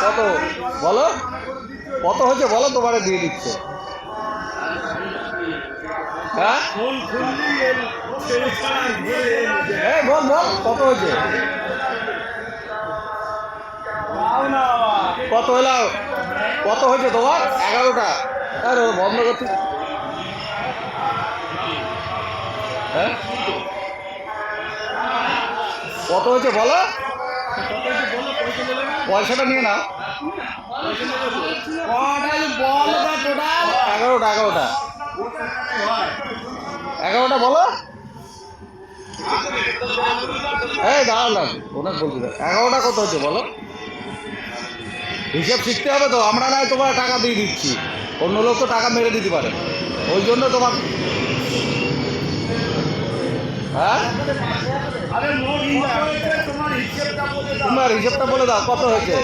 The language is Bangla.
কত বলো, কত হয়েছে বলো, তোমারে দিয়ে দিচ্ছে। হ্যাঁ বল বল কত হয়েছে, কত হলো, কত হয়েছে তোমার? 11টা। আরে বন্ধ করছি। হ্যাঁ কত হয়েছে বলো, পয়সাটা নিয়ে নাও। 11টা 11টা বলো। এই দাঁড়ালাম ওনার বলছি, 11টা কত হচ্ছে বলো। হিসাব শিখতে হবে তো, আমরা নয় তোমার টাকা দিয়ে দিচ্ছি, অন্য লোক তো টাকা মেরে দিতে পারে, ওই জন্য তোমার। হ্যাঁ তোমার হিসেবটা বলে দাও কত হয়েছে।